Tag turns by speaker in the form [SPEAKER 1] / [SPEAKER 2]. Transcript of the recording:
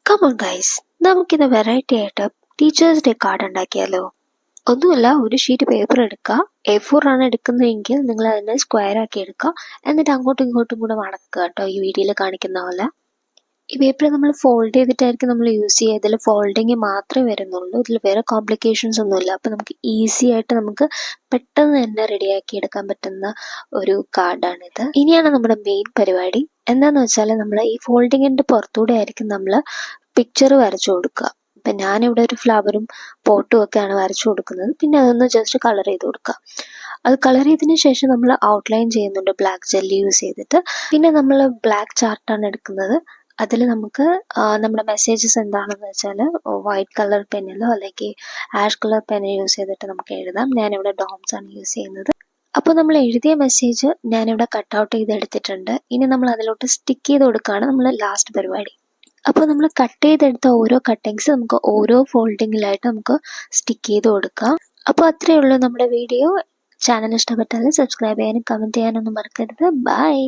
[SPEAKER 1] Come on guys, നമുക്കിത് variety ആയിട്ട് teachers day card ഉണ്ടാക്കിയാലോ? ഒന്നുമില്ല, ഒരു ഷീറ്റ് പേപ്പർ എടുക്കുക. A4 ആണ് എടുക്കുന്നതെങ്കിൽ നിങ്ങൾ അതിനെ സ്ക്വയർ ആക്കി എടുക്കുക. എന്നിട്ട് അങ്ങോട്ടും ഇങ്ങോട്ടും കൂടെ മടക്കുക കേട്ടോ, ഈ വീഡിയോയിൽ കാണിക്കുന്ന പോലെ. ഈ പേപ്പർ നമ്മൾ ഫോൾഡ് ചെയ്തിട്ടായിരിക്കും നമ്മൾ യൂസ് ചെയ്യുക. ഇതിൽ ഫോൾഡിങ് മാത്രമേ വരുന്നുള്ളൂ, ഇതിൽ വേറെ കോംപ്ലിക്കേഷൻസ് ഒന്നുമില്ല. അപ്പോൾ നമുക്ക് ഈസി ആയിട്ട് നമുക്ക് പെട്ടെന്ന് തന്നെ റെഡിയാക്കി എടുക്കാൻ പറ്റുന്ന ഒരു കാർഡാണിത്. ഇനിയാണ് നമ്മുടെ മെയിൻ പരിപാടി. എന്താണെന്ന് വെച്ചാൽ നമ്മൾ ഈ ഫോൾഡിങ്ങിൻ്റെ പുറത്തൂടെ ആയിരിക്കും നമ്മൾ പിക്ചർ വരച്ചു കൊടുക്കുക. ഇപ്പം ഞാനിവിടെ ഒരു ഫ്ലവറും പോട്ടും ഒക്കെയാണ് വരച്ചു കൊടുക്കുന്നത്. പിന്നെ അതൊന്ന് ജസ്റ്റ് കളർ ചെയ്ത് കൊടുക്കുക. അത് കളർ ചെയ്തതിന് ശേഷം നമ്മൾ ഔട്ട്ലൈൻ ചെയ്യുന്നുണ്ട് ബ്ലാക്ക് ജെല്ലി യൂസ് ചെയ്തിട്ട്. പിന്നെ നമ്മൾ ബ്ലാക്ക് ചാർട്ടാണ് എടുക്കുന്നത്. അതിൽ നമുക്ക് നമ്മുടെ മെസ്സേജസ് എന്താണെന്ന് വെച്ചാൽ വൈറ്റ് കളർ പെന്നിലോ അല്ലെങ്കിൽ ആഷ് കളർ പെൻ യൂസ് ചെയ്തിട്ട് നമുക്ക് എഴുതാം. ഞാനിവിടെ ഡോംസ് ആണ് യൂസ് ചെയ്യുന്നത്. അപ്പോൾ നമ്മൾ എഴുതിയ മെസ്സേജ് ഞാനിവിടെ കട്ട് ഔട്ട് ചെയ്തെടുത്തിട്ടുണ്ട്. ഇനി നമ്മൾ അതിലോട്ട് സ്റ്റിക്ക് ചെയ്ത് കൊടുക്കുകയാണ് നമ്മൾ ലാസ്റ്റ് പരിപാടി. അപ്പോൾ നമ്മൾ കട്ട് ചെയ്തെടുത്ത ഓരോ കട്ടിങ്സ് നമുക്ക് ഓരോ ഫോൾഡിങ്ങിലായിട്ട് നമുക്ക് സ്റ്റിക്ക് ചെയ്ത് കൊടുക്കാം. അപ്പോൾ അത്രയേ ഉള്ളൂ നമ്മുടെ വീഡിയോ. ചാനൽ ഇഷ്ടപ്പെട്ടാൽ സബ്സ്ക്രൈബ് ചെയ്യാനും കമൻറ്റ് ചെയ്യാനൊന്നും മറക്കരുത്. ബൈ.